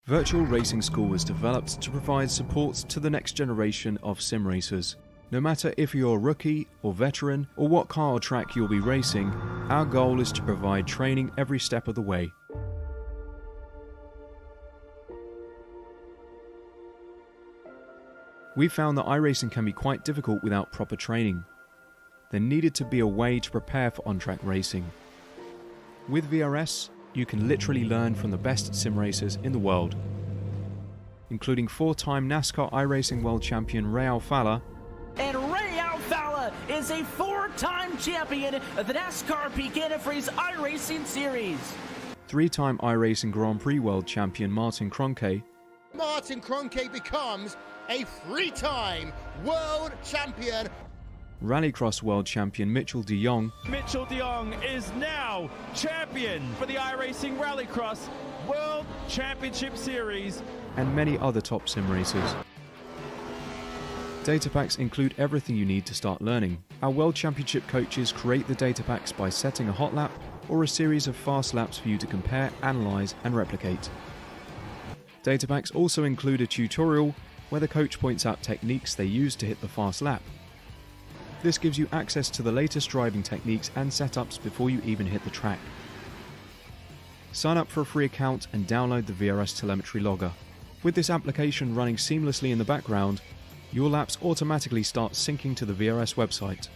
Virtual Racing School was developed to provide support to the next generation of sim racers. No matter if you're a rookie or veteran or what car or track you'll be racing, our goal is to provide training every step of the way. We found that iRacing can be quite difficult without proper training. There needed to be a way to prepare for on-track racing. With VRS, you can literally learn from the best sim racers in the world, including 4-time NASCAR iRacing World Champion Ray Alfala. And Ray Alfala is a 4-time champion of the NASCAR Peak Antifreeze iRacing Series. 3-time iRacing Grand Prix World Champion Martin Kroenke. Martin Kroenke becomes a 3-time world champion. Rallycross World Champion Mitchell de Jong. Mitchell de Jong is now champion for the iRacing Rallycross World Championship Series. And many other top sim racers. Data packs include everything you need to start learning. Our World Championship coaches create the data packs by setting a hot lap or a series of fast laps for you to compare, analyze, and replicate. Data packs also include a tutorial where the coach points out techniques they use to hit the fast lap. This gives you access to the latest driving techniques and setups before you even hit the track. Sign up for a free account and download the VRS telemetry logger. With this application running seamlessly in the background, your laps automatically start syncing to the VRS website.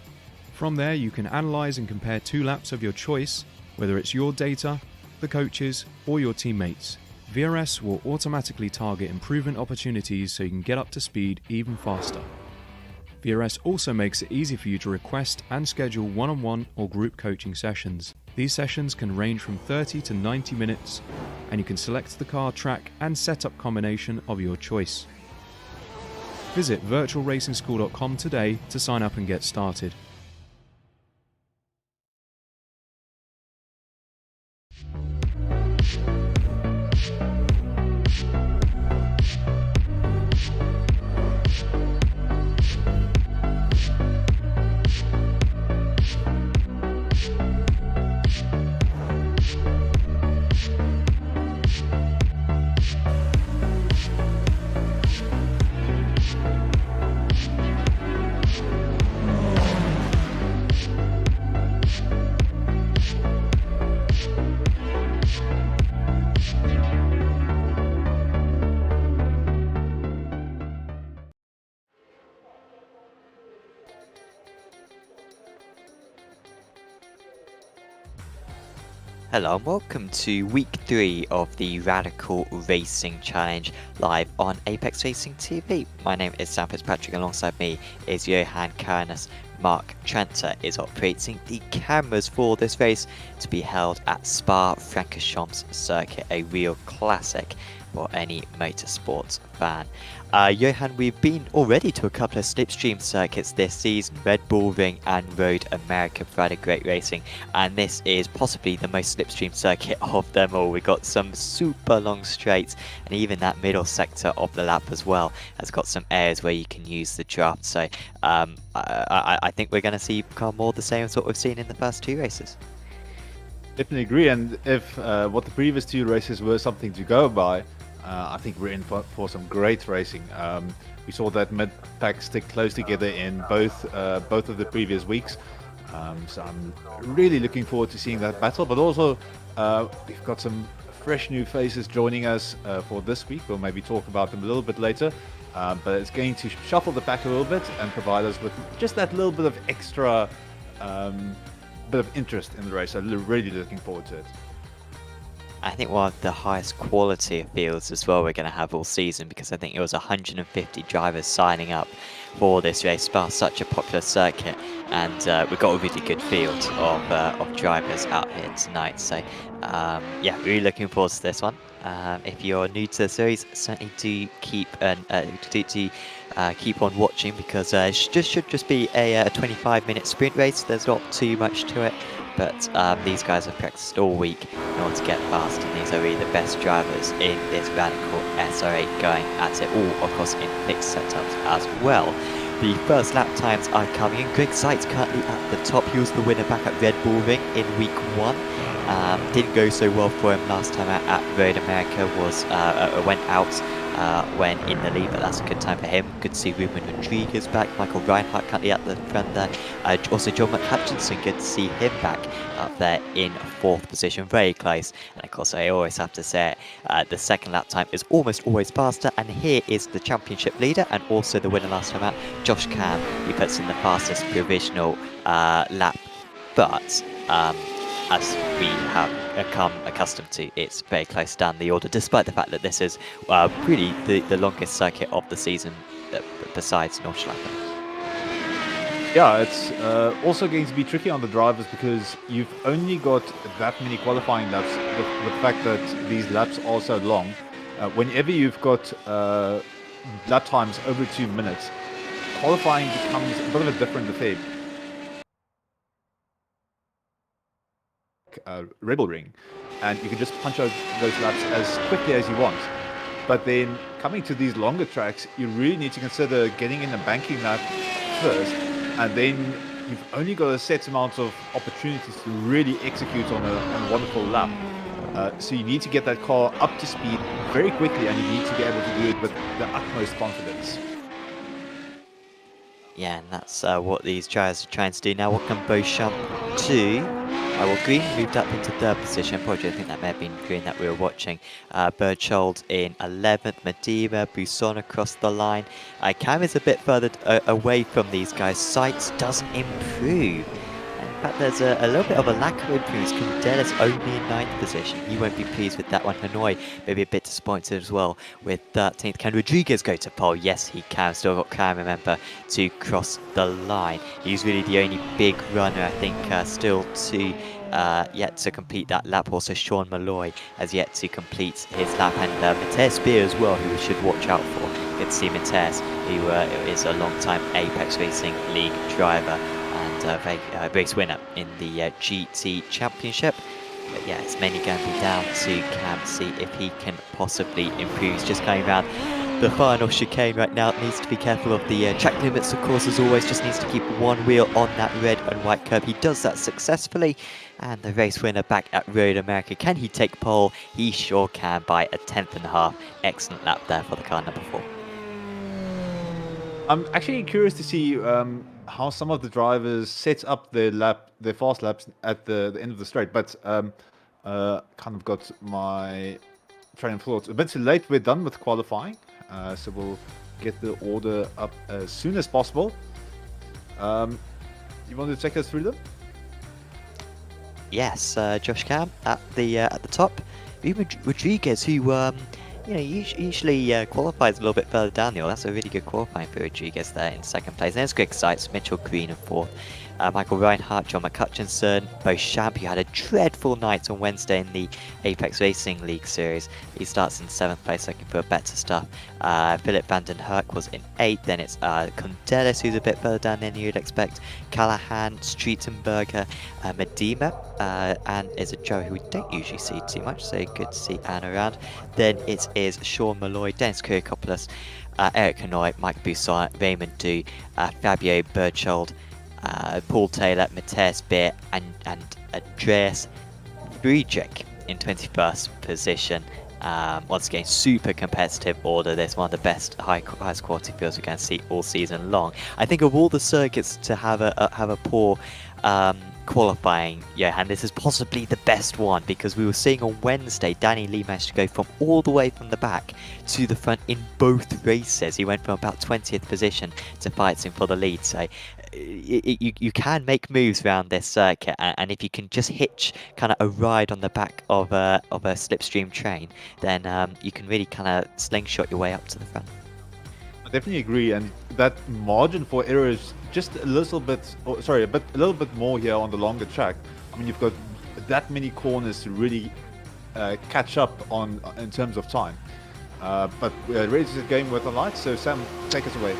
From there, you can analyze and compare 2 laps of your choice, whether it's your data, the coaches, or your teammates. VRS will automatically target improvement opportunities so you can get up to speed even faster. VRS also makes it easy for you to request and schedule one-on-one or group coaching sessions. These sessions can range from 30 to 90 minutes, and you can select the car, track, and setup combination of your choice. Visit virtualracingschool.com today to sign up and get started. Hello and welcome to week 3 of the Radical Racing Challenge live on Apex Racing TV. My name is Sam Fitzpatrick, alongside me is Johan Karanis. Mark Trenter is operating the cameras for this race to be held at Francorchamps circuit, a real classic for any motorsports fan. Johan, we've been already to a couple of slipstream circuits this season, Red Bull Ring and Road America, provided great racing, and this is possibly the most slipstream circuit of them all. We've got some super long straights, and even that middle sector of the lap as well has got some areas where you can use the draft, so I think we're going to see more of the same as what we've seen in the first 2 races. Definitely agree, and if what the previous 2 races were something to go by, I think we're in for some great racing. We saw that mid-pack stick close together in both of the previous weeks, so I'm really looking forward to seeing that battle. But also, we've got some fresh new faces joining us for this week. We'll maybe talk about them a little bit later, but it's going to shuffle the pack a little bit and provide us with just that little bit of extra bit of interest in the race. So really looking forward to it. I think one of the highest quality of fields as well we're going to have all season, because I think it was 150 drivers signing up for this race. Spa's such a popular circuit, and we've got a really good field of drivers out here tonight. So yeah, really looking forward to this one. If you're new to the series, certainly do keep keep on watching, because it should just be a 25-minute sprint race. There's not too much to it. But these guys have practiced all week in order to get fast, and these are really the best drivers in this Radical SR8 going at it all, of course, in fixed setups as well. The first lap times are coming in. Greg Seitz currently at the top. He was the winner back at Red Bull Ring in week 1. Didn't go so well for him last time at Road America. Went out when in the lead, but that's a good time for him. Good to see Ruben Rodriguez back. Michael Reinhardt currently at the front there. Also John McHutchinson, good to see him back up there in 4th position, very close. And of course, I always have to say the second lap time is almost always faster. And here is the championship leader and also the winner last time out, Josh Cam. He puts in the fastest provisional lap, but as we have become accustomed to, it's very close down the order, despite the fact that this is really the longest circuit of the season besides Nordschleife. Yeah, it's also going to be tricky on the drivers because you've only got that many qualifying laps. The fact that these laps are so long, whenever you've got lap times over 2 minutes, qualifying becomes a bit of a different affair. Rebel Ring, and you can just punch out those laps as quickly as you want. But then coming to these longer tracks, you really need to consider getting in a banking lap first, and then you've only got a set amount of opportunities to really execute on a wonderful lap. So you need to get that car up to speed very quickly, and you need to be able to do it with the utmost confidence. Yeah, and that's what these drivers are trying to do now. What can Beauchamp do? Well, Green moved up into 3rd position. Probably, I think that may have been Green that we were watching. Berchold in 11th. Medina, Buisson across the line. Cam is a bit further away from these guys. Seitz doesn't improve. In fact, there's a little bit of a lack of improvements. Kundelis only in 9th position. He won't be pleased with that one. Hanoi maybe a bit disappointed as well with 13th. Can Rodriguez go to pole? Yes, he can. Still got Cam, remember, to cross the line. He's really the only big runner, I think, still to yet to complete that lap. Also, Sean Malloy has yet to complete his lap. And Matthias Beer as well, who we should watch out for. Good to see Matthias, who is a long-time Apex Racing League driver. And race winner in the GT Championship. But yeah, it's mainly going to be down to Cam to see if he can possibly improve. He's just going around the final chicane right now. Needs to be careful of the track limits, of course, as always. Just needs to keep one wheel on that red and white curb. He does that successfully. And the race winner back at Road America. Can he take pole? He sure can by a 10.5. Excellent lap there for the car number 4. I'm actually curious to see how some of the drivers set up their fast laps at the end of the straight, but kind of got my train of thoughts a bit too late. We're done with qualifying, so we'll get the order up as soon as possible. You want to take us through them? Yes, Josh Cam at the top. Ruben Rodriguez, who usually qualifies a little bit further down the hill. That's a really good qualifying for Rodriguez there in 2nd place. There's Greg Seitz, Mitchell Green in 4th. Michael Reinhardt, John McHutchinson, Beauchamp, who had a dreadful night on Wednesday in the Apex Racing League Series. He starts in 7th place, looking for better stuff. Philip van den Herk was in 8th. Then it's Kundelis, who's a bit further down than you'd expect. Callahan, Streetenberger, Medina, and is a Joe who we don't usually see too much, so good to see Anne around. Then it is Sean Malloy, Dennis Kyriakopoulos, Eric Hanoi, Mike Buisson, Raymond Du, Fabio Berchold, Paul Taylor, Matthias Beer, and Andreas Friedrich in 21st position. Once again, super competitive order. This one of the best, highest quality fields we're going to see all season long. I think of all the circuits to have a poor qualifying, Johan, this is possibly the best one, because we were seeing on Wednesday Danny Lee managed to go from all the way from the back to the front in both races. He went from about 20th position to fighting for the lead. So you can make moves around this circuit, and if you can just hitch kind of a ride on the back of a slipstream train, then you can really kind of slingshot your way up to the front. I definitely agree, and that margin for error is just a little bit, a little bit more here on the longer track. I mean, you've got that many corners to really catch up on in terms of time. But we're ready to get going with the lights, so Sam, take us away.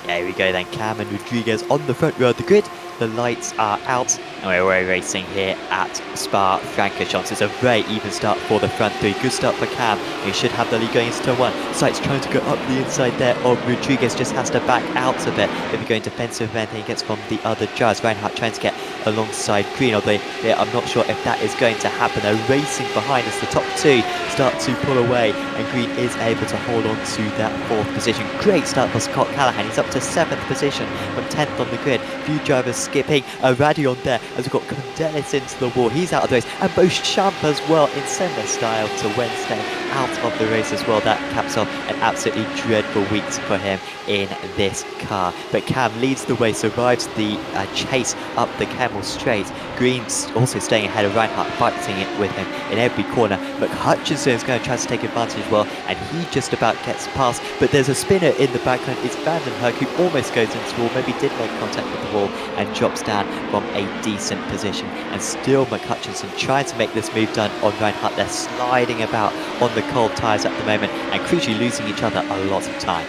Yeah, here we go then, Cam and Rodriguez on the front row of the grid. The lights are out, and we're racing here at Francorchamps. It's a very even start for the front three. Good start for Cam. He should have the lead going into turn one. Sykes trying to go up the inside there of Rodriguez, just has to back out a bit. If you're going defensive, then he gets from the other judge. Reinhardt trying to get alongside Green, although I'm not sure if that is going to happen. They're racing behind as the top two start to pull away, and Green is able to hold on to that 4th position. Great start for Scott Callahan. He's up to 7th position from 10th on the grid. Few drivers skipping. A Radion there as we've got Condelis into the wall. He's out of the race, and Beauchamp as well in similar style to Wednesday, out of the race as well. That caps off an absolutely dreadful week for him in this car. But Cam leads the way, survives the chase up the Camel Straight. Green's also staying ahead of Reinhardt, fighting it with him in every corner. But Hutchinson is going to try to take advantage as well, and he just about gets past. But there's a spinner in the background. It's Vandenberg who almost goes into the wall, maybe did make contact with the wall, and drops down from a decent position. And still McHutchinson trying to make this move done on Reinhardt. They're sliding about on the cold tyres at the moment, and crucially losing each other a lot of time.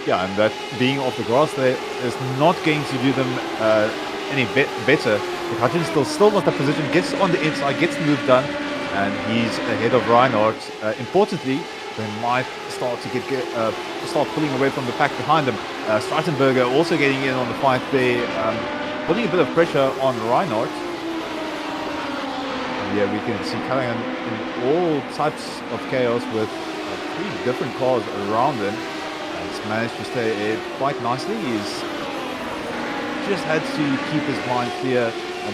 Yeah, and that being off the grass there is not going to do them any better. Hutchinson still not the position, gets on the inside, gets the move done, and he's ahead of Reinhardt. Importantly, they might start to start pulling away from the pack behind them. Streitenberger also getting in on the fight there, putting a bit of pressure on Reinhardt. And yeah, we can see Callahan in all types of chaos with 3 different cars around him. He's managed to stay ahead quite nicely. He's just had to keep his mind clear.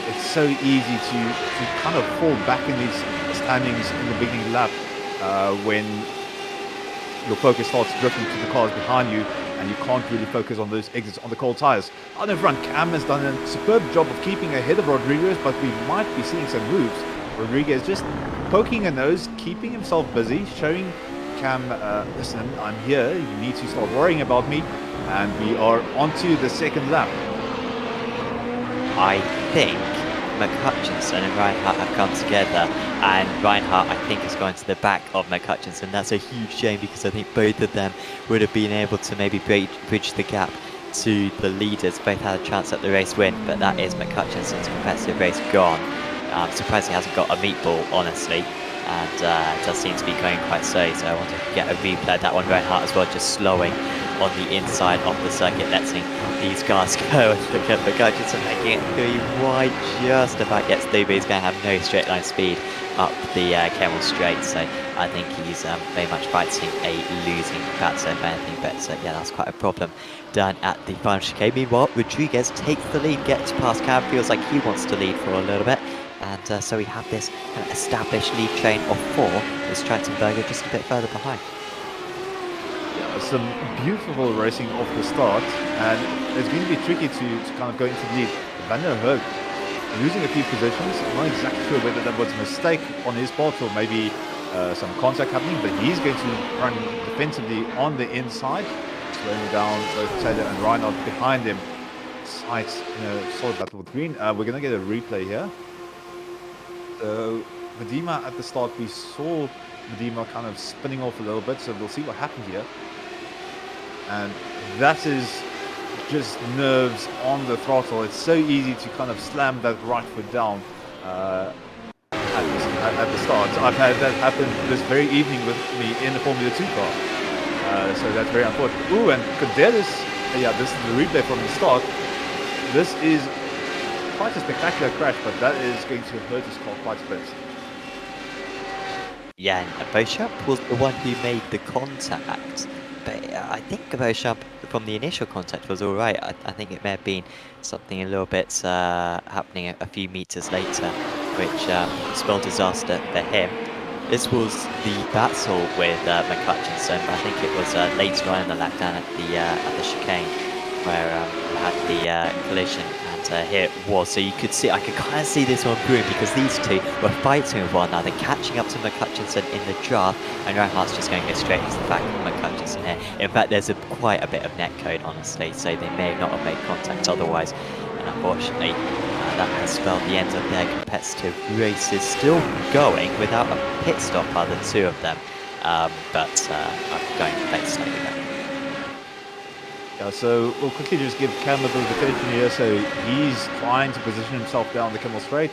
It's so easy to kind of fall back in these standings in the beginning lap when your focus starts drifting to the cars behind you, and you can't really focus on those exits on the cold tires. On the front, Cam has done a superb job of keeping ahead of Rodriguez, but we might be seeing some moves. Rodriguez just poking a nose, keeping himself busy, showing Cam, listen, I'm here, you need to start worrying about me, and we are onto the 2nd lap. I think McHutchinson and Reinhardt have come together, and Reinhardt, I think, has gone to the back of McHutchinson. That's a huge shame, because I think both of them would have been able to maybe bridge the gap to the leaders. Both had a chance at the race win, but that is McHutchinson's competitive race gone. I'm surprised he hasn't got a meatball, honestly, and it does seem to be going quite slow, so I want to get a replay of that one. Reinhardt as well, just slowing on the inside of the circuit, letting these cars go. And look at McHutchinson making it 3 wide, just about gets through, but he's going to have no straight line speed up the Camel Straight, so I think he's very much fighting a losing battle, if anything. But yeah, that's quite a problem done at the final chicane. Meanwhile, Rodriguez takes the lead, gets past Cam, feels like he wants to lead for a little bit. And so we have this kind of established lead train of 4 with Streitenberger just a bit further behind. Yeah, some beautiful racing off the start, and it's going to be tricky to kind of go into the lead. Van der Herk losing a few positions. I'm not exactly sure whether that was a mistake on his part or maybe some contact happening, but he's going to run defensively on the inside, slowing down both Taylor and Reinhardt behind him. Sykes in a solid battle with Green. We're going to get a replay here. So Medema at the start, we saw Medema kind of spinning off a little bit, so we'll see what happened here. And that is just nerves on the throttle. It's so easy to kind of slam that right foot down at the start. I've had that happen this very evening with me in the Formula 2 car. So that's very unfortunate. Ooh, and Condelis, yeah, this is the replay from the start. This is quite a spectacular crash, but that is going to hurt his car quite a bit. Yeah, and Beauchamp was the one who made the contact, but I think Beauchamp from the initial contact was alright. I think it may have been something a little bit happening a few meters later, which spelled disaster for him. This was the battle with McHutchinson, but I think it was later on in the lap down at the chicane where we had the collision. Here it was, so you could see, I could kind of see this one brewing, because these two were fighting with one another, catching up to McHutchinson in the draft, and Reinhardt's just going to go straight into the back of McHutchinson here. In fact, there's quite a bit of netcode, honestly, so they may not have made contact otherwise, and unfortunately that has spelled the end of their competitive races. Still going without a pit stop are the two of them, but I'm going to play slightly better. Yeah, so we'll quickly just give Cam a bit of attention here. So he's trying to position himself down the Kimmel Straight.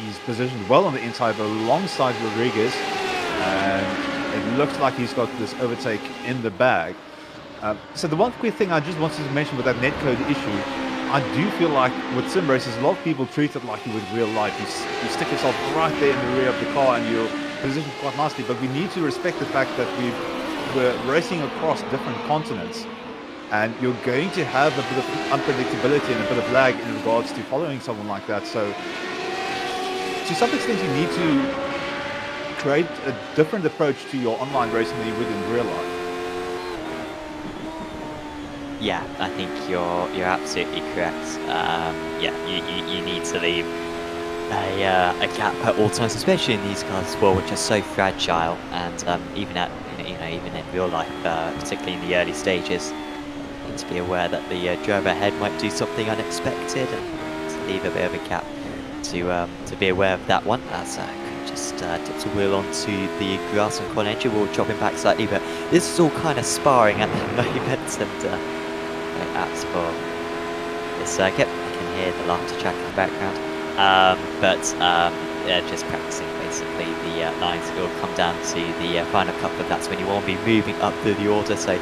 He's positioned well on the inside alongside Rodriguez. And it looks like he's got this overtake in the bag. So the one quick thing I just wanted to mention with that netcode issue, I do feel like with sim races, a lot of people treat it like you would real life. You stick yourself right there in the rear of the car and you're positioned quite nicely. But we need to respect the fact that we're racing across different continents. And you're going to have a bit of unpredictability and a bit of lag in regards to following someone like that. So to some extent, you need to create a different approach to your online racing than you would in real life. Yeah, I think you're absolutely correct. Yeah, you need to leave a gap at all times, especially in these cars as well, which are so fragile. And even at even in real life, particularly in the early stages, you need to be aware that the driver ahead might do something unexpected, and to leave a bit of a gap to be aware of that one. As just tips the wheel onto the grass and corner engine. We'll drop him back slightly, but this is all kind of sparring at the moment, and apps for this circuit. You can hear the laughter track in the background, just practicing basically the lines. It will come down to the final couple of laps when you won't be moving up through the order. So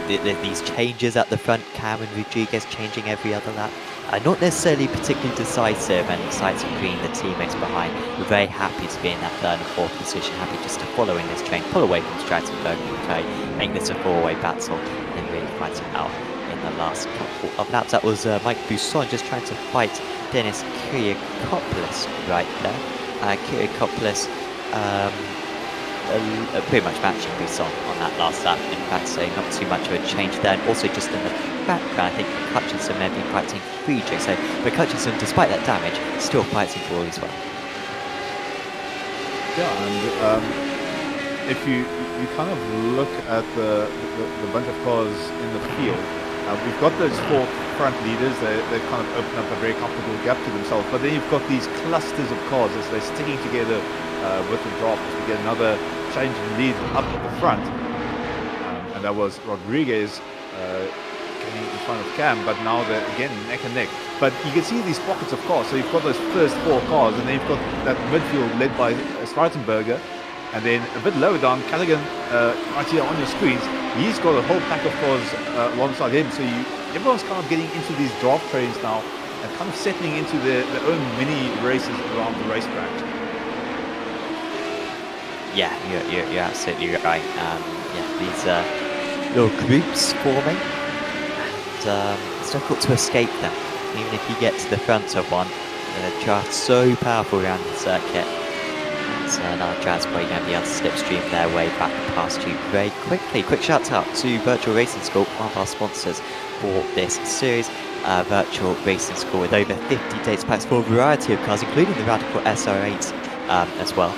these changes at the front, Cam and Rodriguez changing every other lap, not necessarily particularly decisive, and exciting being the teammates behind. We're very happy to be in that third and fourth position, happy just to follow in this train, pull away from Strattenberg and make this a four-way battle, and then really fight it out in the last couple of laps. That was Mike Busson just trying to fight Dennis Kyriakopoulos right there. Kyriakopoulos pretty much matching Busson on that last lap. In fact, so not too much of a change there. And also just in the background, I think Hutchinson may have been fighting Friedrich. So, but Hutchinson, despite that damage, still fighting for all as well. Yeah, and if you kind of look at the bunch of cars in the field, we've got those four front leaders. They've kind of opened up a very comfortable gap to themselves. But then you've got these clusters of cars as they're sticking together with the drop. We get another change in lead up at the front, and that was Rodriguez getting in front of Cam, but now they're again neck and neck. But you can see these pockets of cars. So you've got those first four cars, and then you've got that midfield led by Streitenberger, and then a bit lower down, Callaghan, right here on your screens, he's got a whole pack of cars alongside him. So everyone's kind of getting into these draft trains now and kind of settling into their own mini races around the racetrack. Yeah, you're absolutely right. Yeah, these little groups forming, and it's difficult to escape them. Even if you get to the front of one, the draft's so powerful around the circuit. So now drivers probably going to be able to slipstream their way back past you very quickly. Quick shout out to Virtual Racing School, one of our sponsors for this series. Virtual Racing School with over 50 data packs for a variety of cars, including the Radical SR8 as well.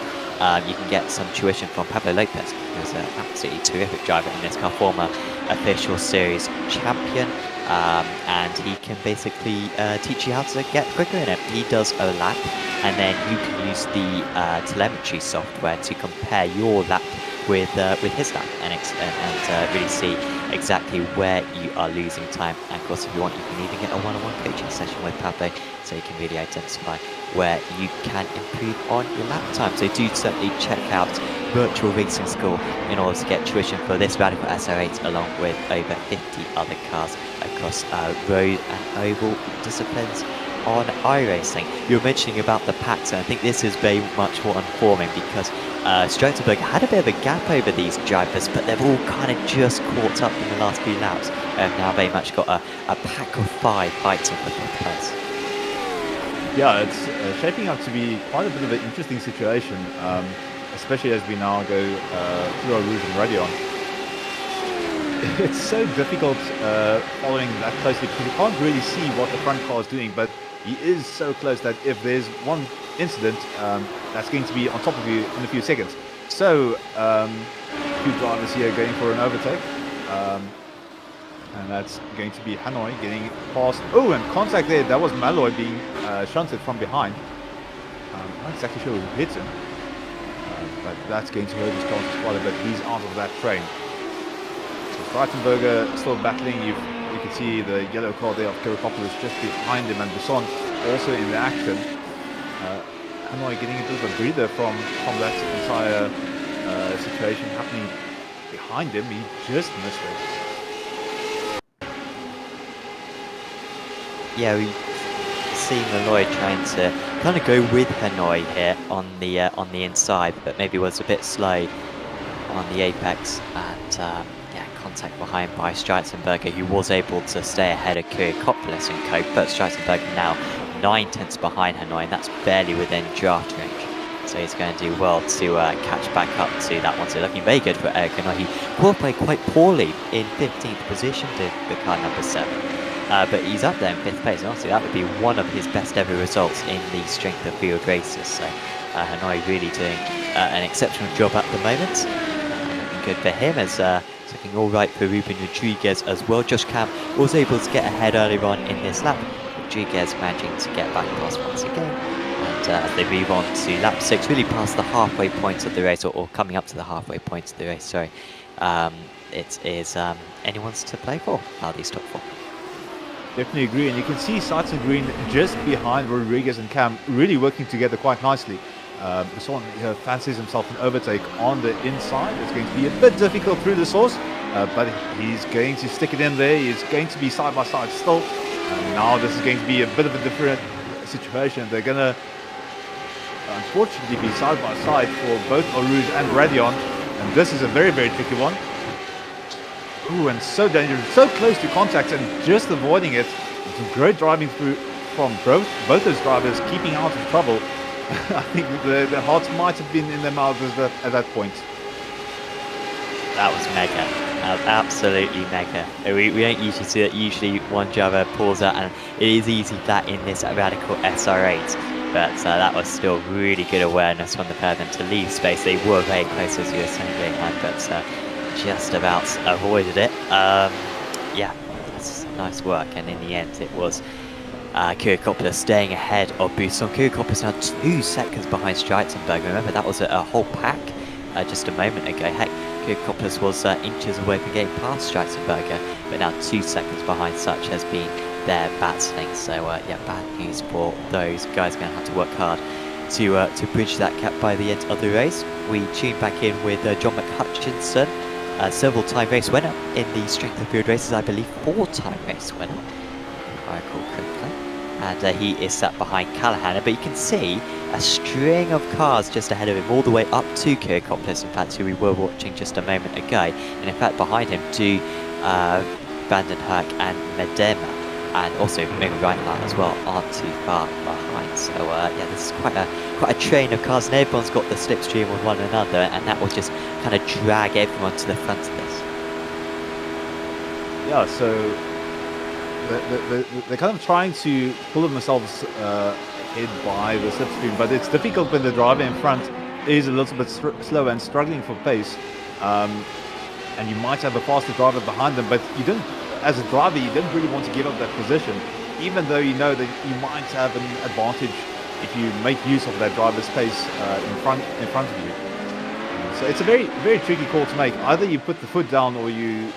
You can get some tuition from Pablo Lopez, who's an absolutely terrific driver in this car, former official series champion, and he can basically teach you how to get quicker in it. He does a lap, and then you can use the telemetry software to compare your lap with his lap and really see exactly where you are losing time. And of course, if you want, you can even get a one-on-one coaching session with Pablo, so you can really identify where you can improve on your lap time. So do certainly check out Virtual Racing School in order to get tuition for this Radical SR8 along with over 50 other cars across road and oval disciplines on iRacing. You were mentioning about the packs, and I think this is very much what I'm forming, because Stroutenberg had a bit of a gap over these drivers, but they've all kind of just caught up in the last few laps, and now very much got a pack of 5 fighting for fifth place. Yeah, it's shaping up to be quite a bit of an interesting situation, especially as we now go through our Rouge and Radion. It's so difficult following that closely, because you can't really see what the front car is doing, but he is so close that if there's one incident, that's going to be on top of you in a few seconds. So, two drivers here going for an overtake. And that's going to be Hanoi getting past. Oh, and contact there. That was Malloy being shunted from behind. I'm not exactly sure who hit him. But that's going to hurt his chances quite a bit. He's out of that train. So Streitenberger still battling. You can see the yellow car there of Kirikopoulos just behind him, and Buisson also in the action. Hanoi getting a bit of a breather from that entire situation happening behind him. He just missed it. Yeah, we see Malloy trying to kind of go with Hanoi here on the inside, but maybe was a bit slow on the apex, and yeah, contact behind by Streitenberger, who was able to stay ahead of Kirikopoulos and co, but Streitenberger now 9/10 behind Hanoi, and that's barely within draft range. So he's going to do well to catch back up to that one. So looking very good for Eric Hanoi. He qualified quite poorly in 15th position to the car number 7. But he's up there in 5th place. Honestly, that would be one of his best ever results in the strength of field races. So Hanoi really doing an exceptional job at the moment. Looking good for him, as it's looking all right for Ruben Rodriguez as well. Josh Cam was able to get ahead earlier on in this lap. Rodriguez managing to get back past once again. And as they move on to lap 6, really past the halfway point of the race, or coming up to the halfway point of the race, sorry. It is anyone's to play for, Aldi's top 4. Definitely agree, and you can see Sights Green just behind Rodriguez and Cam really working together quite nicely. Someone fancies himself an overtake on the inside. It's going to be a bit difficult through the source, but he's going to stick it in there. He's going to be side by side still. Now this is going to be a bit of a different situation. They're going to unfortunately be side by side for both Arouge and Radion, and this is a very, very tricky one. Ooh, and so dangerous, so close to contact and just avoiding it. Some great driving through from both those drivers, keeping out of trouble. I think the hearts might have been in their mouths at that point. That was mega. Absolutely mega. We don't usually see that. Usually one driver pulls out, and it is easy that in this Radical SR8. But that was still really good awareness from the pair of them to leave space. They were very close, as you were saying, behind, but just about avoided it. Yeah, that's nice work. And in the end, it was Kirikopoulos staying ahead of Buisson. Kirikopoulos now 2 seconds behind Streitenberger. Remember, that was a whole pack just a moment ago. Heck, Kirikopoulos was inches away from getting past Streitenberger, but now 2 seconds behind. Such has been their battling. So yeah, bad news for those guys. Going to have to work hard to bridge that gap by the end of the race. We tune back in with John McHutchinson, several-time race winner in the strength of field races. I believe 4-time race winner, if I recall correctly. And he is sat behind Callahan, but you can see a string of cars just ahead of him, all the way up to Kirikopoulos, in fact, who we were watching just a moment ago. And in fact, behind him to Vandenherk and Medema, and also maybe Reinhardt as well, aren't too far behind. So yeah, this is quite a train of cars, and everyone's got the slipstream with one another, and that will just kind of drag everyone to the front of this. Yeah, so they're kind of trying to pull themselves ahead by the slipstream, but it's difficult when the driver in front is a little bit slow and struggling for pace. And you might have a faster driver behind them, but you don't. As a driver, you don't really want to give up that position, even though you know that you might have an advantage if you make use of that driver's pace in front of you. So it's a very, very tricky call to make. Either you put the foot down, or you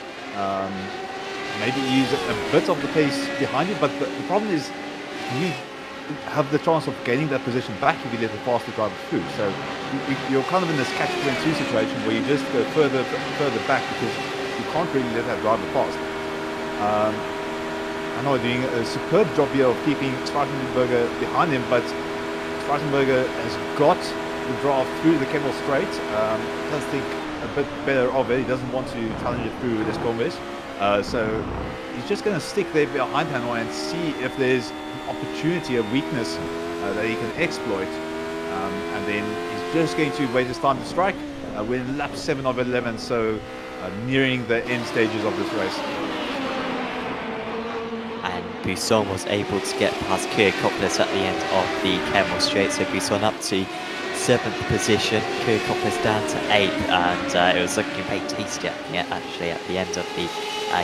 maybe use a bit of the pace behind you. But the problem is, you have the chance of gaining that position back if you let the faster driver through. So you're kind of in this catch-22 situation where you just go further back because you can't really let that driver past. I know doing a superb job here of keeping Streitenberger behind him, but Streitenberger has got the draft through the Kemmel Straight. Does think a bit better of it. He doesn't want to challenge it through Les Combes. So he's just going to stick there behind Hanoi and see if there's an opportunity, a weakness that he can exploit. And then he's just going to wait his time to strike. We're in lap 7 of 11, so nearing the end stages of this race. And Buisson was able to get past Kirikopoulos at the end of the Kemmel Straight, so Buisson up to 7th position, Kirikopoulos down to 8th, and it was looking very tasty actually at the end of the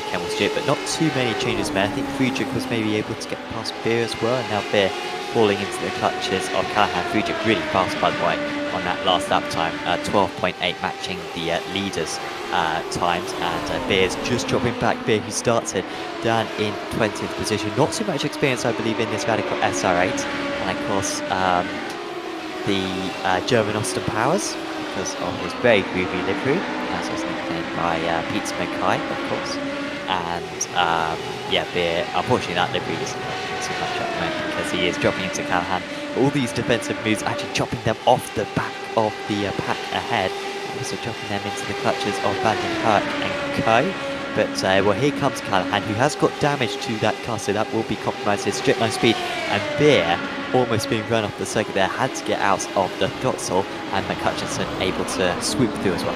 Kemmel Straight, but not too many changes made. I think Friedrich was maybe able to get past Beer as well, and now Beer falling into the clutches of Callahan. Friedrich really fast, by the way, on that last lap time, 12.8 matching the leaders' times, and Beer's just dropping back. Beer, who started down in 20th position, not so much experience, I believe, in this Radical SR8, and of course the German Austin Powers, because of his very groovy livery, as was nicknamed by Pete Mackay, of course. And yeah, Beer, unfortunately that livery isn't too much at the moment because he is dropping into Callahan. All these defensive moves actually chopping them off the back of the pack ahead, also dropping them into the clutches of Van den Herk and Co. But well, here comes Callahan, who has got damage to that car, so that will be compromised his straight line speed. And Beer, almost being run off the circuit there, had to get out of the throttle, and McCutcheon able to swoop through as well.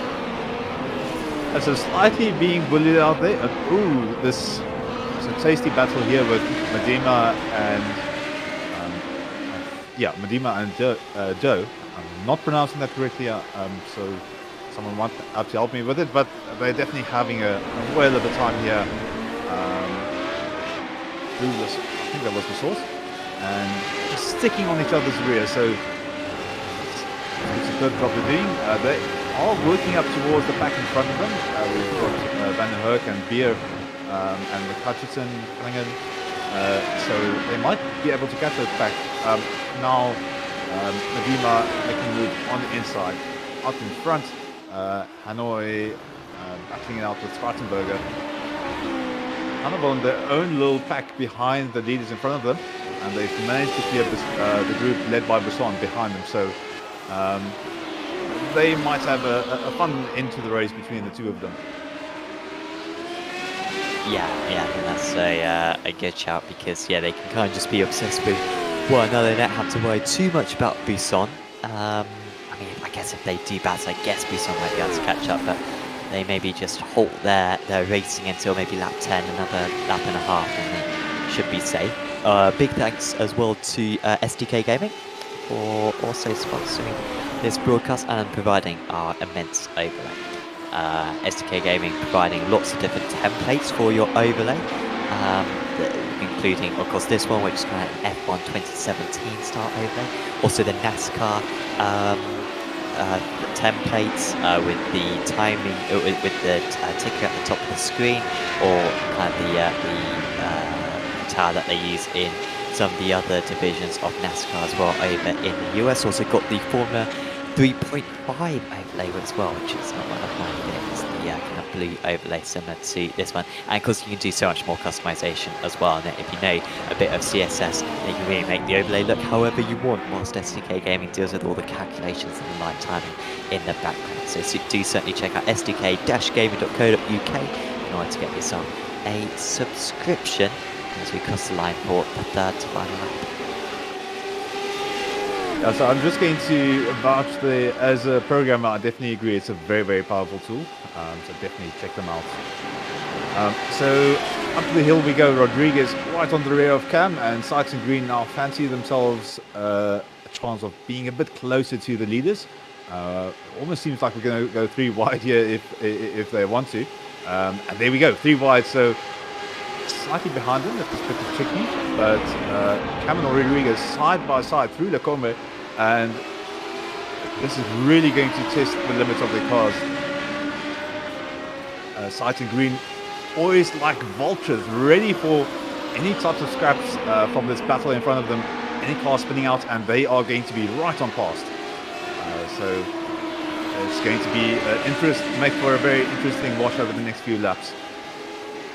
So slightly being bullied out there. Ooh, this is a tasty battle here with Medema and Medema and Joe. I'm not pronouncing that correctly, so someone might have to help me with it, but they're definitely having a whale of a time here. I think that was the source, and sticking on each other's rear. So it's a good job they're doing. They are working up towards the pack in front of them. We've got Van den Herk and Beer and McCutcheon coming in. So they might be able to catch that back. Now Medema making a move on the inside, out in front. Hanoi battling it out with Spartanberger. Kind of on their own little pack behind the leaders in front of them, and they've managed to clear the group led by Brisson behind them. So they might have a fun into the race between the two of them. Yeah, I think that's a good shout, because yeah, they can kind of just be obsessed with one another. They don't have to worry too much about Buisson. I mean, I guess if they do battle, I guess Buisson might be able to catch up, but they maybe just halt their racing until maybe lap 10, another lap and a half, and they should be safe. Big thanks as well to SDK Gaming for also sponsoring this broadcast and providing our immense overlay. SDK Gaming providing lots of different templates for your overlay, including, of course, this one, which is kind of an F1 2017 style overlay. Also the NASCAR templates with the timing, with the ticker at the top of the screen, or kind of the tower that they use in some of the other divisions of NASCAR as well over in the US. Also got the Formula 3.5 overlay as well, which is one of my favorites, the kind of blue overlay similar to this one. And of course you can do so much more customization as well, and if you know a bit of CSS, you can really make the overlay look however you want, whilst SDK Gaming deals with all the calculations and the live timing in the background. So do certainly check out sdk-gaming.co.uk in order to get yourself a subscription as we cross the line for the third to final lap. Yeah, so I'm just going to vouch as a programmer, I definitely agree it's a very, very powerful tool. So definitely check them out. So up to the hill we go. Rodriguez right on the rear of Cam, and Sykes and Green now fancy themselves a chance of being a bit closer to the leaders. Almost seems like we're going to go 3 wide here if they want to. And there we go, 3 wide. So slightly behind them, that's a bit tricky, but Cam and Rodriguez side by side through Le Combe, and this is really going to test the limits of their cars. Sykes and Green always like vultures, ready for any types of scraps from this battle in front of them, any car spinning out, and they are going to be right on past. So it's going to be make for a very interesting watch over the next few laps.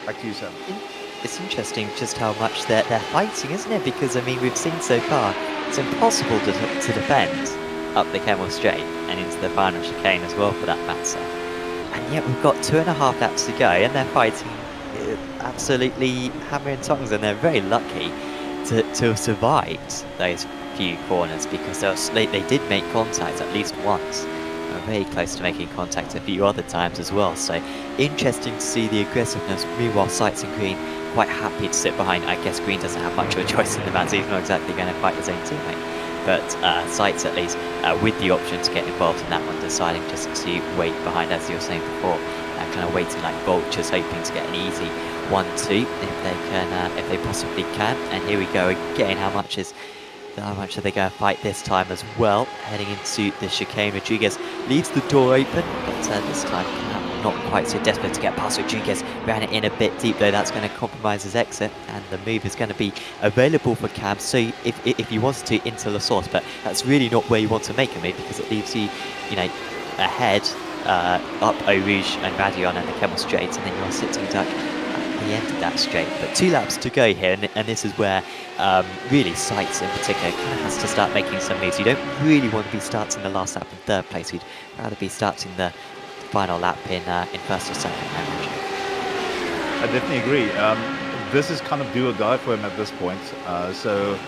Back to you, Sam. It's interesting just how much they're fighting, isn't it? Because, I mean, we've seen so far, it's impossible to defend up the Kemmel Straight and into the final chicane as well, for that matter. And yet we've got 2.5 laps to go, and they're fighting absolutely hammer and tongs, and they're very lucky to have survived those few corners, because they did make contact at least once. They were very close to making contact a few other times as well, so interesting to see the aggressiveness. Meanwhile, Sykes and Green quite happy to sit behind. I guess Green doesn't have much of a choice in the match, he's not exactly going to fight his own teammate. But Sykes, at least, with the option to get involved in that one, deciding just to wait behind, as you were saying before, kind of waiting like vultures, hoping to get an easy 1-2 if they possibly can. And here we go again. How much is How much are they going to fight this time as well? Heading into the chicane, Rodriguez leaves the door open, but this time not quite so desperate to get past Rodriguez. Ran it in a bit deep though, that's going to compromise his exit, and the move is going to be available for Cam. So if he wants to into La Source, but that's really not where you want to make a move, because it leaves you, ahead up Eau Rouge and Radion and the Kemmel Straight, and then you're sitting duck the end of that straight. But 2 laps to go here, and this is where really Sights in particular has to start making some moves. You don't really want to be starting the last lap in 3rd place. You'd rather be starting the final lap in 1st or 2nd. I definitely agree. This is kind of do or die for him at this point. So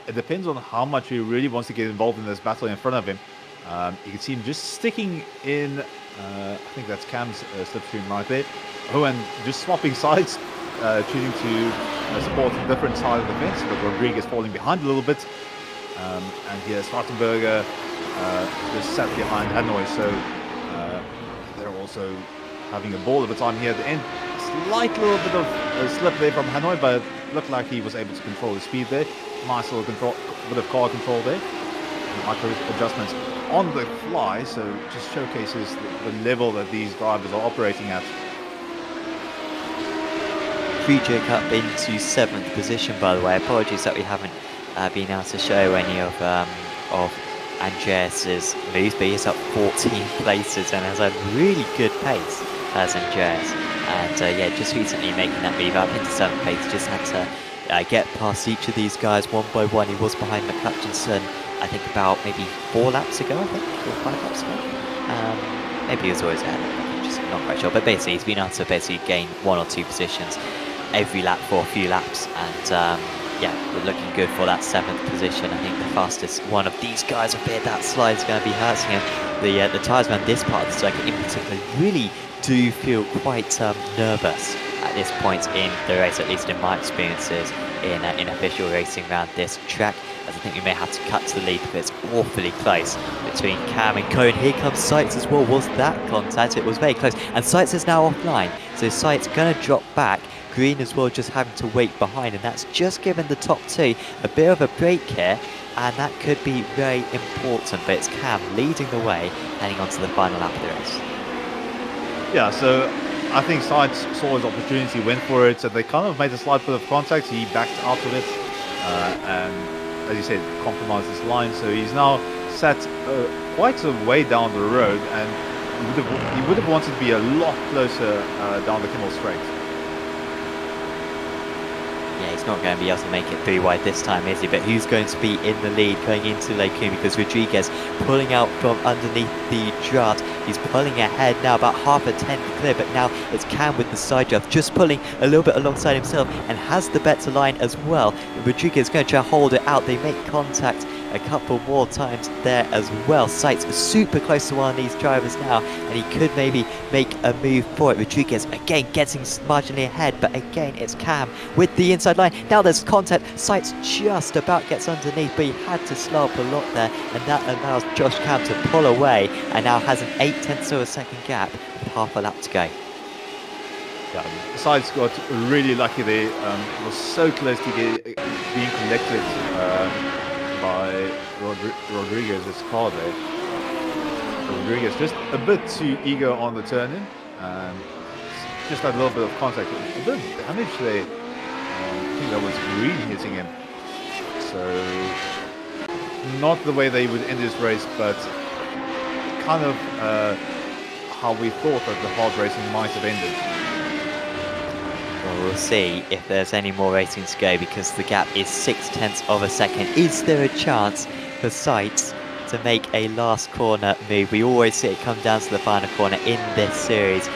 it depends on how much he really wants to get involved in this battle in front of him. You can see him just sticking in, I think that's Cam's slipstream right there. Oh, and just swapping sides, choosing to support a different side of the fence, but Rodriguez falling behind a little bit. And here Schwarzenberger just sat behind Hanoi, so they're also having a ball of a time here at the end. Slight little bit of a slip there from Hanoi, but it looked like he was able to control the speed there. Nice little bit of car control there. Micro adjustments on the fly, so just showcases the level that these drivers are operating at. Friedrich up into 7th position, by the way. Apologies that we haven't been able to show any of Andreas's moves, but he's up 14 places and has a really good pace as Andreas. And yeah, just recently making that move up into 7th place. Just had to get past each of these guys one by one. He was behind McCutcheon, I think about maybe 4 laps ago, I think, 4 or 5 laps ago. Maybe he was always ahead, I'm just not quite sure. But basically, he's been able to basically gain 1 or 2 positions every lap for a few laps, and yeah, we're looking good for that 7th position. I think the fastest one of these guys up here, that slide is going to be hurting him. The tyres around this part of the circuit in particular really do feel quite nervous at this point in the race, at least in my experiences in official racing around this track, as I think we may have to cut to the lead because it's awfully close between Cam and Cohen. Here comes Sights as well. Was that contact? It was very close, and Sights is now offline, so Sights going to drop back. Green as well, just having to wait behind, and that's just given the top 2 a bit of a break here, and that could be very important. But it's Cam leading the way, heading on to the final lap of the race. Yeah, so I think Sides saw his opportunity, went for it, so they kind of made a slight bit of contact. He backed out of it, and as you said, compromised his line. So he's now sat quite a way down the road, and he would have wanted to be a lot closer down the Kemmel Straight. Yeah, he's not going to be able to make it 3 wide this time, is he? But who's going to be in the lead going into Lake Coon? Because Rodriguez pulling out from underneath the drought. He's pulling ahead now, about half a tenth clear, but now it's Cam with the side draft, just pulling a little bit alongside himself and has the better line as well. Rodriguez going to try to hold it out. They make contact a couple more times there as well. Sights super close to one of these drivers now, and he could maybe make a move for it. Rodriguez again getting marginally ahead, but again it's Cam with the inside line. Now there's contact. Sights just about gets underneath, but he had to slow up a lot there, and that allows Josh Cam to pull away, and now has an 0.8 of a second gap with half a lap to go. Yeah, Sides got really lucky there. Was so close to being collected by Rodriguez's car there. Rodriguez just a bit too eager on the turn-in, and just had a little bit of contact, a bit of damage there. I think that was Green hitting him. So not the way they would end this race, but kind of how we thought that the hard racing might have ended. Well, we'll see if there's any more racing to go, because the gap is 0.6 of a second. Is there a chance for Sights to make a last corner move? We always see it come down to the final corner in this series,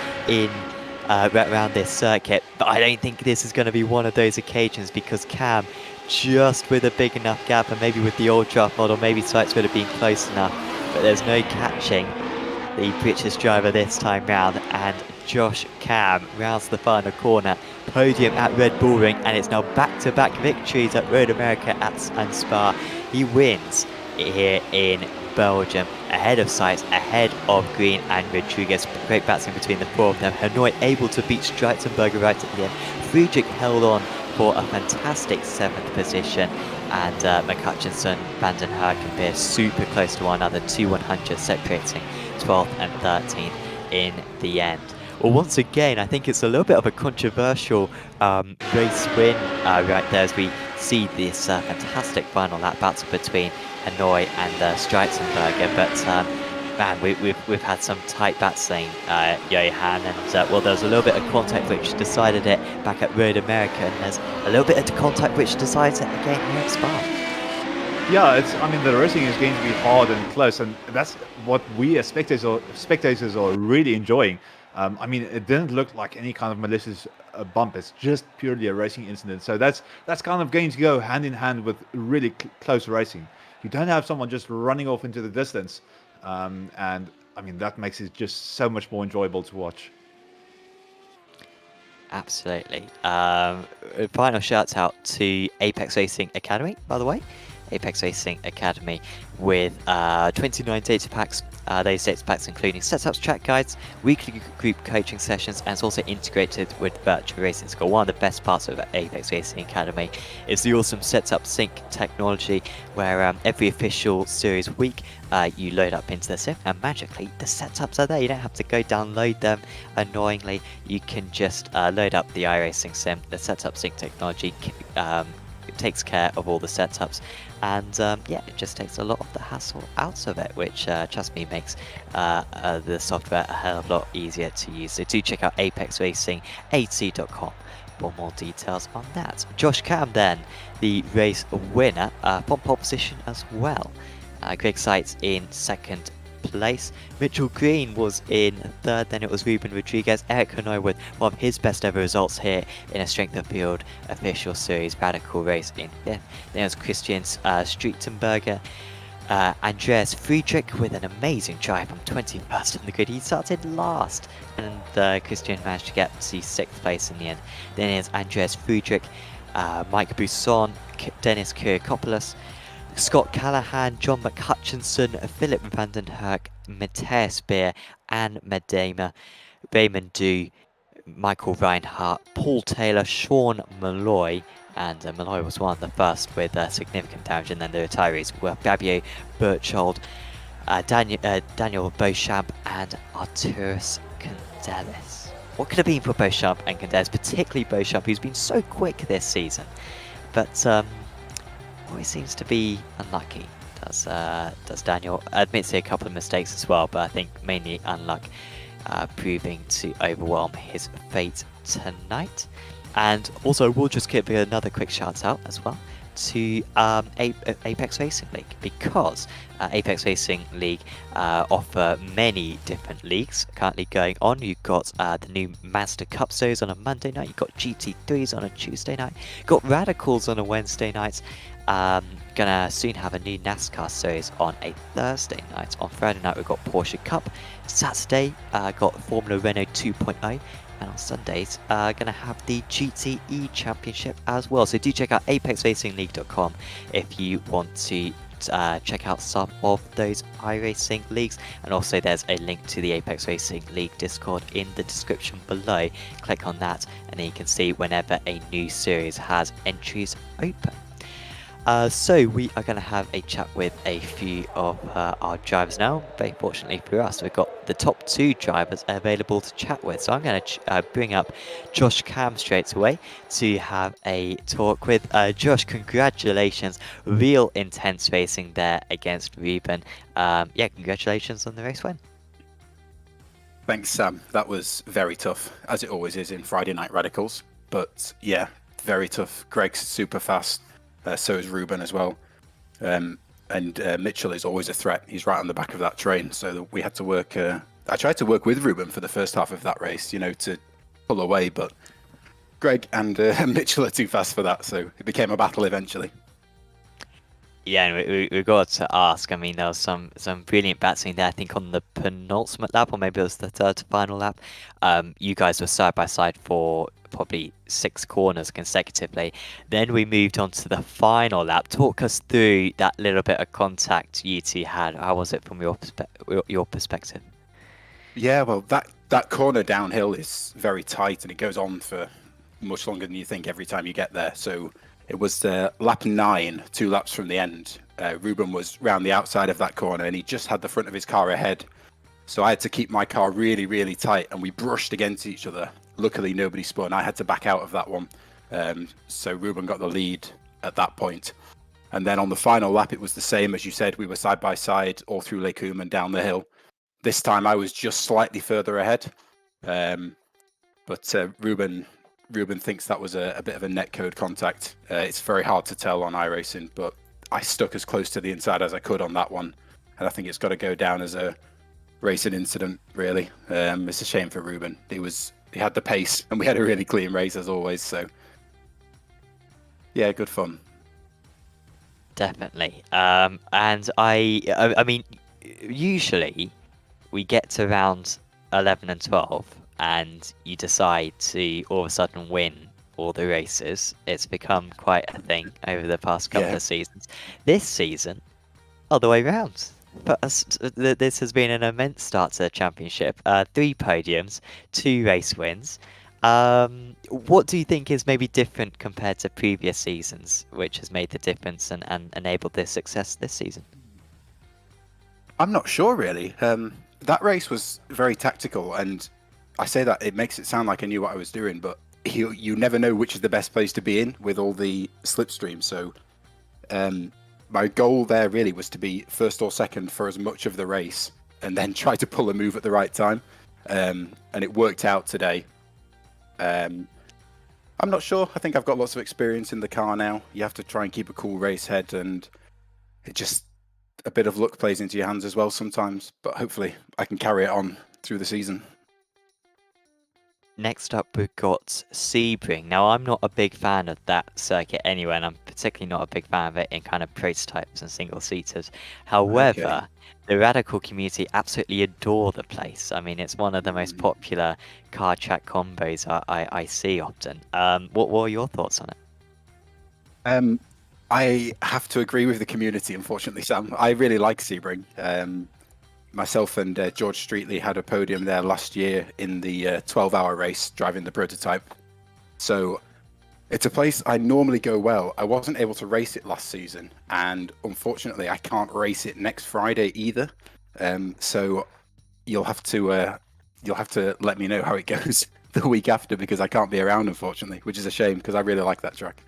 around this circuit, but I don't think this is going to be one of those occasions, because Cam, just with a big enough gap, and maybe with the old draft model, maybe Sights would have been close enough, but there's no catching the British driver this time round, and Josh Cam rounds the final corner. Podium at Red Bull Ring, and it's now back-to-back victories at Road America and Spa. He wins here in Belgium, ahead of Sights, ahead of Green and Rodriguez. Great battling between the 4 of them. Hanoi able to beat Streitzenberger right at the end. Friedrich held on for a fantastic 7th position, and McCutcheon, Vanden Hurk and Beer super close to one another, 2/100 separating 12th and 13th in the end. Well, once again, I think it's a little bit of a controversial race win right there, as we see this fantastic final lap battle between Hanoi and Streitzenberger. But man, we've had some tight battling, Johan, and well, there's a little bit of contact which decided it back at Road America, and there's a little bit of contact which decides it again here at Spa. Yeah, I mean, the racing is going to be hard and close, and that's what we as spectators are really enjoying. I mean, it didn't look like any kind of malicious bump. It's just purely a racing incident. So that's kind of going to go hand in hand with really close racing. You don't have someone just running off into the distance, and I mean, that makes it just so much more enjoyable to watch. Absolutely. Final shout out to Apex Racing Academy, by the way. Apex Racing Academy with 29 data packs. Those data packs including setups, track guides, weekly group coaching sessions, and it's also integrated with virtual racing school. One of the best parts of Apex Racing Academy is the awesome setup sync technology, where every official series week you load up into the sim and magically the setups are there. You don't have to go download them annoyingly. You can just load up the iRacing sim. The setup sync technology it takes care of all the setups, and yeah, it just takes a lot of the hassle out of it, which trust me makes the software a hell of a lot easier to use. So do check out apexracing.at.com for more details on that. Josh Cam then, the race winner, from pole position as well. Greg Seitz in 2nd place. Mitchell Green was in 3rd, then it was Ruben Rodriguez. Eric Hanoi with one of his best ever results here in a strength of field official series radical race in 5th. Then it was Christian Streitenberger. Andreas Friedrich with an amazing drive from 21st on the grid. He started last, and Christian managed to get to 6th place in the end. Then it's Andreas Friedrich, Mike Busson, Dennis Kyrikopoulos, Scott Callahan, John McCutcheon, Philip Vanden Hurk, Matthias Beer, Anne Medema, Raymond Du, Michael Reinhardt, Paul Taylor, Sean Malloy, and Malloy was one of the first with significant damage, and then the retirees were Fabio Burchold, Daniel Beauchamp, and Arturus Candelis. What could have been for Beauchamp and Candelis, particularly Beauchamp, who's been so quick this season, but always seems to be unlucky. Does Daniel? Admits a couple of mistakes as well, but I think mainly unluck proving to overwhelm his fate tonight. And also, we'll just give another quick shout out as well to Apex Racing League, because Apex Racing League offer many different leagues currently going on. You've got the new Master Cup series on a Monday night, you've got GT3s on a Tuesday night, you've got Radicals on a Wednesday night. Gonna soon have a new NASCAR series on a Thursday night. On Friday night we've got Porsche Cup. Saturday got Formula Renault 2.0, and on Sundays gonna have the GTE Championship as well. So do check out apexracingleague.com if you want to check out some of those iRacing leagues, and also there's a link to the Apex Racing League Discord in the description below. Click on that and then you can see whenever a new series has entries open. So we are going to have a chat with a few of our drivers now. Very fortunately for us, we've got the top 2 drivers available to chat with. So I'm going to bring up Josh Cam straight away to have a talk with. Josh, congratulations. Real intense racing there against Ruben. Yeah, congratulations on the race win. Thanks, Sam. That was very tough, as it always is in Friday Night Radicals. But yeah, very tough. Greg's super fast. So is Ruben as well. And Mitchell is always a threat. He's right on the back of that train. So we had to work. I tried to work with Ruben for the first half of that race, you know, to pull away. But Greg and Mitchell are too fast for that. So it became a battle eventually. Yeah, and we got to ask. I mean, there was some brilliant battling there. I think on the penultimate lap, or maybe it was the 3rd to final lap. You guys were side by side for probably 6 corners consecutively. Then we moved on to the final lap. Talk us through that little bit of contact you two had. How was it from your perspective? Yeah, well, that corner downhill is very tight, and it goes on for much longer than you think every time you get there. So it was lap 9, 2 laps from the end. Ruben was round the outside of that corner, and he just had the front of his car ahead. So I had to keep my car really, really tight, and we brushed against each other. Luckily, nobody spun. I had to back out of that one. So Ruben got the lead at that point. And then on the final lap, it was the same as you said. We were side by side all through Lake and down the hill. This time I was just slightly further ahead. But Ruben thinks that was a bit of a netcode contact. It's very hard to tell on iRacing, but I stuck as close to the inside as I could on that one. And I think it's got to go down as a racing incident, really. It's a shame for Ruben. He had the pace, and we had a really clean race as always. So, yeah, good fun. Definitely. And I mean, usually we get to round 11 and 12, and you decide to all of a sudden win all the races. It's become quite a thing over the past couple of seasons. This season, other way round. But this has been an immense start to the championship. 3 podiums, 2 race wins. What do you think is maybe different compared to previous seasons, which has made the difference and enabled this success this season? I'm not sure, really. That race was very tactical, and I say that it makes it sound like I knew what I was doing, but you never know which is the best place to be in with all the slipstreams. So my goal there really was to be first or second for as much of the race, and then try to pull a move at the right time. And it worked out today. I'm not sure. I think I've got lots of experience in the car now. You have to try and keep a cool race head, and a bit of luck plays into your hands as well sometimes. But hopefully I can carry it on through the season. Next up, we've got Sebring. Now, I'm not a big fan of that circuit anyway, and I'm particularly not a big fan of it in kind of prototypes and single-seaters. However, the Radical community absolutely adore the place. I mean, it's one of the most popular car track combos I see often. What are your thoughts on it? I have to agree with the community, unfortunately, Sam. I really like Sebring. Myself and George Streetley had a podium there last year in the 12-hour race driving the prototype. So it's a place I normally go well. I wasn't able to race it last season, and unfortunately I can't race it next Friday either. So you'll have to let me know how it goes the week after, because I can't be around, unfortunately, which is a shame because I really like that track.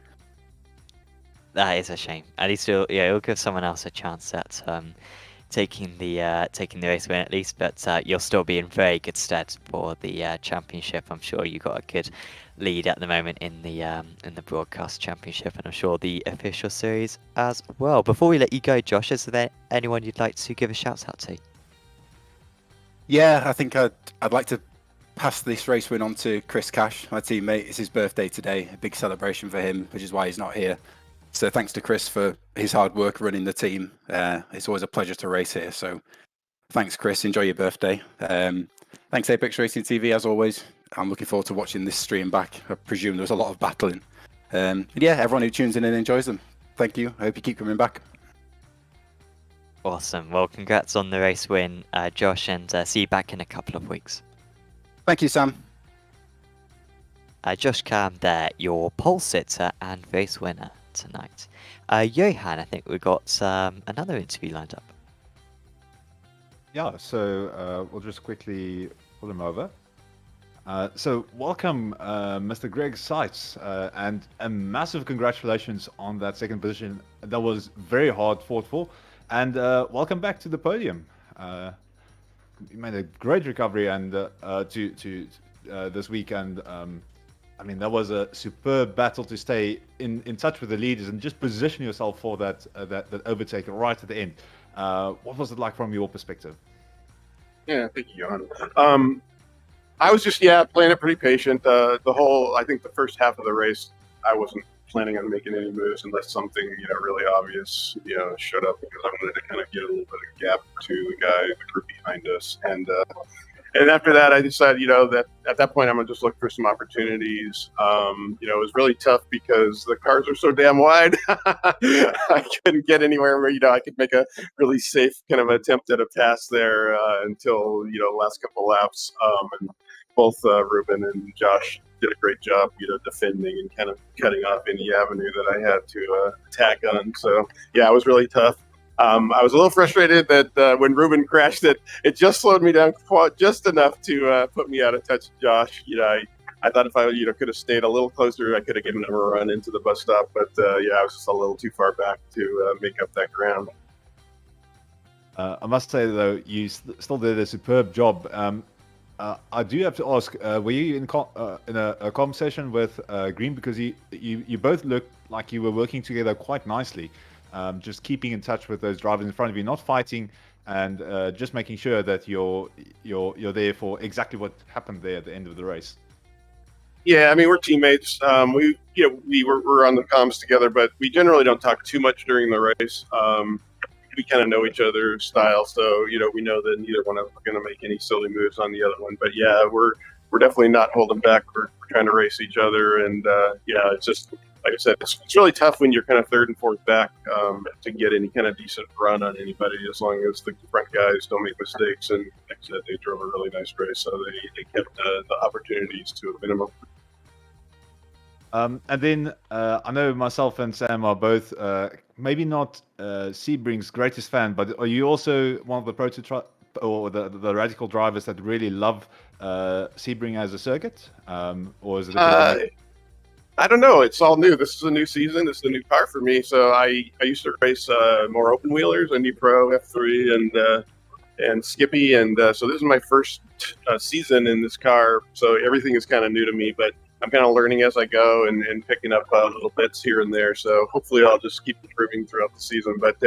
That is a shame. At least it'll give someone else a chance at taking the race win at least, but you'll still be in very good stead for the championship. I'm sure you got a good lead at the moment in the broadcast championship, and I'm sure the official series as well. Before we let you go, Josh, is there anyone you'd like to give a shout out to? Yeah, I think I'd like to pass this race win on to Chris Cash, my teammate. It's his birthday today, a big celebration for him, which is why he's not here. So thanks to Chris for his hard work running the team. It's always a pleasure to race here. So thanks, Chris. Enjoy your birthday. Thanks, Apex Racing TV, as always. I'm looking forward to watching this stream back. I presume there was a lot of battling. Yeah, everyone who tunes in and enjoys them, thank you. I hope you keep coming back. Awesome. Well, congrats on the race win, Josh, and see you back in a couple of weeks. Thank you, Sam. Josh Cam there, your pole sitter and race winner tonight. Johan, I think we've got another interview lined up. Yeah, so we'll just quickly pull him over. So welcome, Mr. Greg Seitz, and a massive congratulations on that second position. That was very hard fought for, and welcome back to the podium. You made a great recovery and to this weekend. I mean, that was a superb battle to stay in touch with the leaders and just position yourself for that overtake right at the end. What was it like from your perspective? Yeah, thank you, Johan. I was just, playing it pretty patient. I think the first half of the race, I wasn't planning on making any moves unless something, really obvious, showed up, because I wanted to kind of get a little bit of gap to the group behind us. And after that, I decided, that at that point, I'm going to just look for some opportunities. It was really tough because the cars are so damn wide. I couldn't get anywhere where, I could make a really safe kind of attempt at a pass there until, the last couple laps. And both Ruben and Josh did a great job, defending and kind of cutting off any avenue that I had to attack on. So yeah, it was really tough. I was a little frustrated that when Ruben crashed it just slowed me down just enough to put me out of touch with Josh. I thought if I could have stayed a little closer, I could have given him a run into the bus stop. But I was just a little too far back to make up that ground. I must say though, you still did a superb job. I do have to ask, were you in a conversation with Green, because you both looked like you were working together quite nicely, just keeping in touch with those drivers in front of you, not fighting, and just making sure that you're there for exactly what happened there at the end of the race. Yeah, I mean, we're teammates. We're on the comms together, but we generally don't talk too much during the race. We kind of know each other's style, so we know that neither one of us are going to make any silly moves on the other one. But yeah, we're definitely not holding back. We're trying to race each other, and it's just like I said, it's really tough when you're kind of third and fourth back to get any kind of decent run on anybody, as long as the front guys don't make mistakes. And like I said, they drove a really nice race, so they kept the opportunities to a minimum. And then I know myself and Sam are both maybe not Sebring's greatest fan, but are you also one of the prototype or the radical drivers that really love Sebring as a circuit, or is it a bit I don't know. It's all new. This is a new season. This is a new car for me. So I used to race more open wheelers, Indy Pro, F3, and Skippy, and so this is my first season in this car. So everything is kind of new to me, but I'm kind of learning as I go and picking up little bits here and there. So hopefully I'll just keep improving throughout the season. But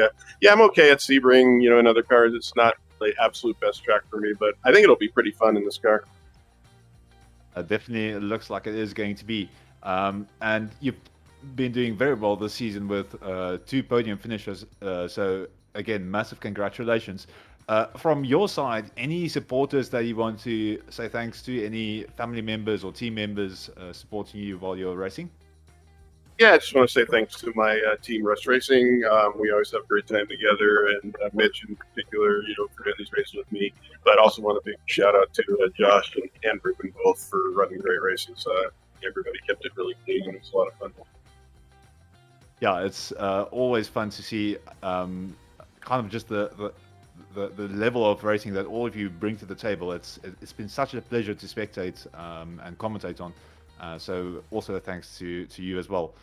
I'm okay at Sebring. In other cars, it's not the absolute best track for me, but I think it'll be pretty fun in this car. Definitely looks like it is going to be. And you've been doing very well this season with 2 podium finishes. So again, massive congratulations. From your side, any supporters that you want to say thanks to? Any family members or team members supporting you while you're racing? Yeah, I just want to say thanks to my team, Rush Racing. We always have a great time together, and Mitch in particular, for doing these races with me. But I also want a big shout out to Josh and Ruben both for running great races. Everybody kept it really clean, and it was a lot of fun. Yeah, it's always fun to see kind of just the level of racing that all of you bring to the table. It's been such a pleasure to spectate and commentate on. So also thanks to you as well.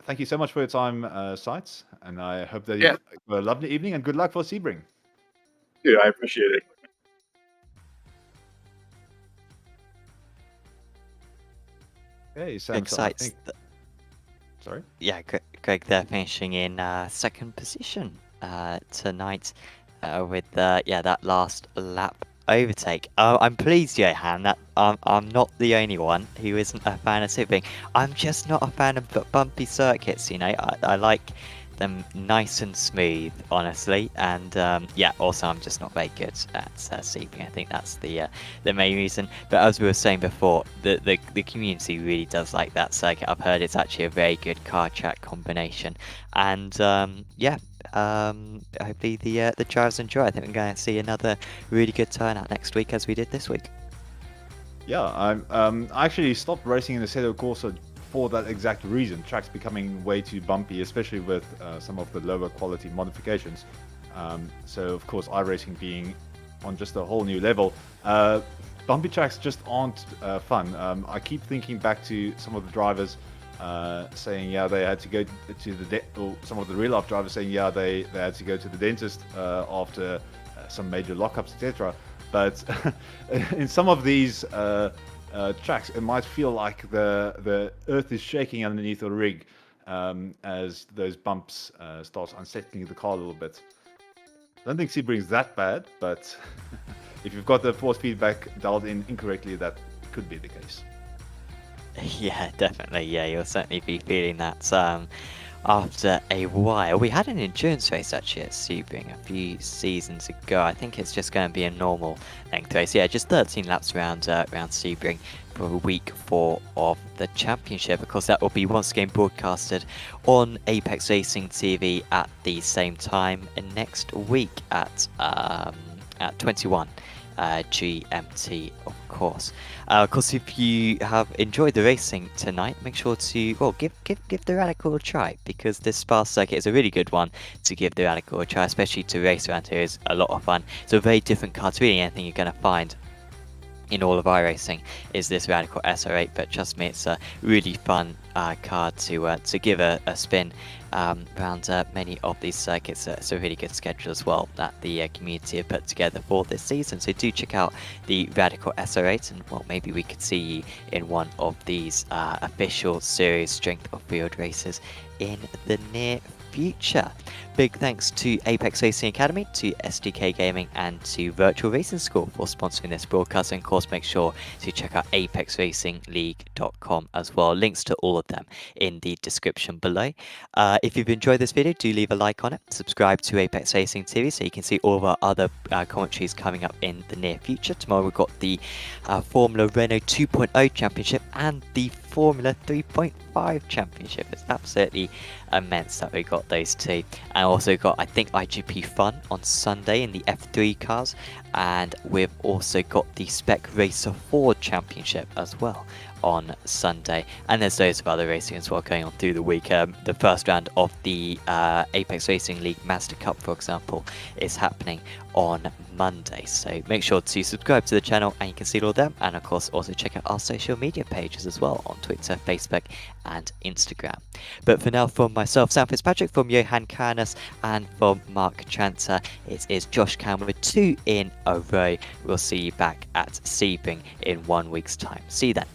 Thank you so much for your time, Sights, and I hope that you have a lovely evening and good luck for Sebring. Yeah, I appreciate it. Okay, Sam. Sights. Sorry? Yeah, Greg, they're finishing in second position tonight with that last lap overtake. I'm pleased, Johan, that I'm not the only one who isn't a fan of Sebring. I'm just not a fan of bumpy circuits. I like them nice and smooth, honestly, and also I'm just not very good at Sebring. I think that's the main reason. But as we were saying before, the community really does like that circuit. I've heard it's actually a very good car track combination, and hopefully the drivers enjoy. I think we're going to see another really good turnout next week, as we did this week. Yeah, I actually stopped racing in the Assetto Corsa for that exact reason. Tracks becoming way too bumpy, especially with some of the lower quality modifications. So of course, iRacing being on just a whole new level, bumpy tracks just aren't fun. I keep thinking back to some of the drivers saying they had to go to or some of the real life drivers saying they had to go to the dentist after some major lockups, etc. But in some of these tracks, it might feel like the earth is shaking underneath the rig as those bumps start unsettling the car a little bit. I don't think Sebring's that bad, but if you've got the force feedback dialed in incorrectly, that could be the case. Yeah, definitely. Yeah, you'll certainly be feeling that after a while. We had an endurance race actually at Sebring a few seasons ago. I think it's just going to be a normal length race. Yeah, just 13 laps around Sebring for week 4 of the championship. Of course, that will be once again broadcasted on Apex Racing TV at the same time next week at 21. GMT, of course. Of course, if you have enjoyed the racing tonight, make sure to give the Radical a try, because this Spa circuit is a really good one to give the Radical a try, especially to race around here. Is a lot of fun. It's a very different car to really anything you're going to find in all of iRacing is this Radical SR8, but trust me, it's a really fun car to give a spin around many of these circuits. It's a really good schedule as well that the community have put together for this season, so do check out the Radical SR8, and well, maybe we could see you in one of these official series strength of field races in the near future. Big thanks to Apex Racing Academy, to SDK Gaming, and to Virtual Racing School for sponsoring this broadcast. And of course, make sure to check out apexracingleague.com as well. Links to all of them in the description below. If you've enjoyed this video, do leave a like on it. Subscribe to Apex Racing TV so you can see all of our other commentaries coming up in the near future. Tomorrow we've got the Formula Renault 2.0 Championship and the Formula 3.5 Championship. It's absolutely immense that we got those two. And also got, I think, IGP Fun on Sunday in the F3 cars, and we've also got the Spec Racer 4 Championship as well on Sunday, and there's loads of other racing as well going on through the week. The first round of the Apex Racing League Master Cup, for example, is happening on Monday, so make sure to subscribe to the channel and you can see all of them, and of course also check out our social media pages as well on Twitter, Facebook and Instagram. But for now, from myself, Sam Fitzpatrick, from Johan Canis and from Mark Tranter, it is Josh Cameron with 2 in a row. We'll see you back at Sebring in 1 week's time. See you then.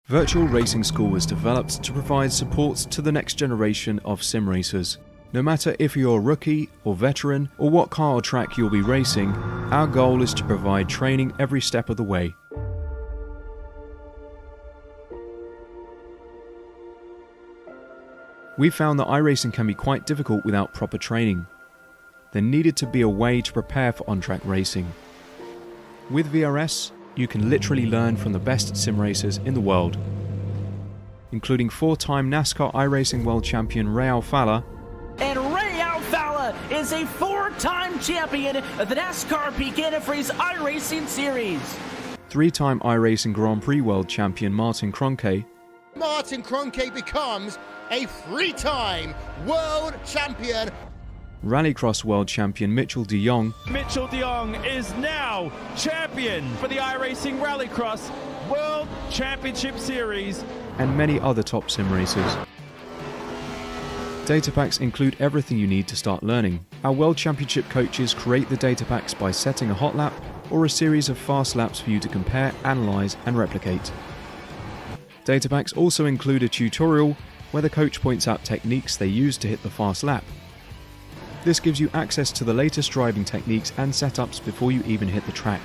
Virtual Racing School was developed to provide support to the next generation of sim racers. No matter if you're a rookie or veteran or what car or track you'll be racing, our goal is to provide training every step of the way. We found that iRacing can be quite difficult without proper training. There needed to be a way to prepare for on-track racing. With VRS, you can literally learn from the best sim racers in the world, including 4-time NASCAR iRacing World Champion Ray Alfala, And Ray Alfala is a 4-time four-time champion of the NASCAR Peak Antifreeze iRacing Series. 3-time iRacing Grand Prix World Champion Martin Francorchamps, Martin Francorchamps becomes a 3-time world champion. Rallycross World Champion Mitchell de Jong, Mitchell de Jong is now champion for the iRacing Rallycross World Championship Series. and many other top sim racers. Data packs include everything you need to start learning. Our World Championship coaches create the data packs by setting a hot lap or a series of fast laps for you to compare, analyze, and replicate. Data packs also include a tutorial where the coach points out techniques they use to hit the fast lap. This gives you access to the latest driving techniques and setups before you even hit the track.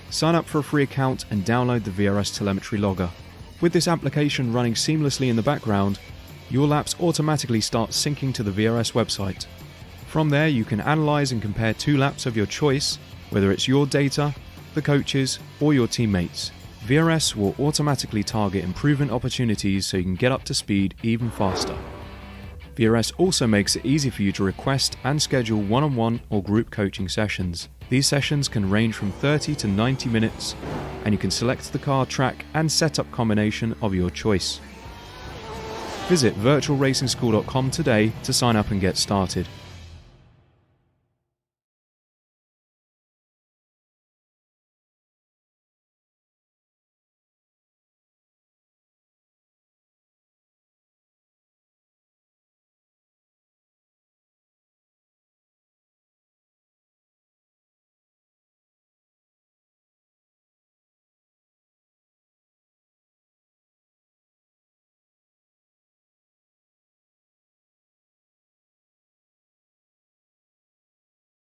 Sign up for a free account and download the VRS telemetry logger. With this application running seamlessly in the background, your laps automatically start syncing to the VRS website. From there, you can analyze and compare 2 laps of your choice, whether it's your data, the coaches, or your teammates. VRS will automatically target improvement opportunities so you can get up to speed even faster. VRS also makes it easy for you to request and schedule one-on-one or group coaching sessions. These sessions can range from 30 to 90 minutes, and you can select the car, track, and setup combination of your choice. Visit virtualracingschool.com today to sign up and get started.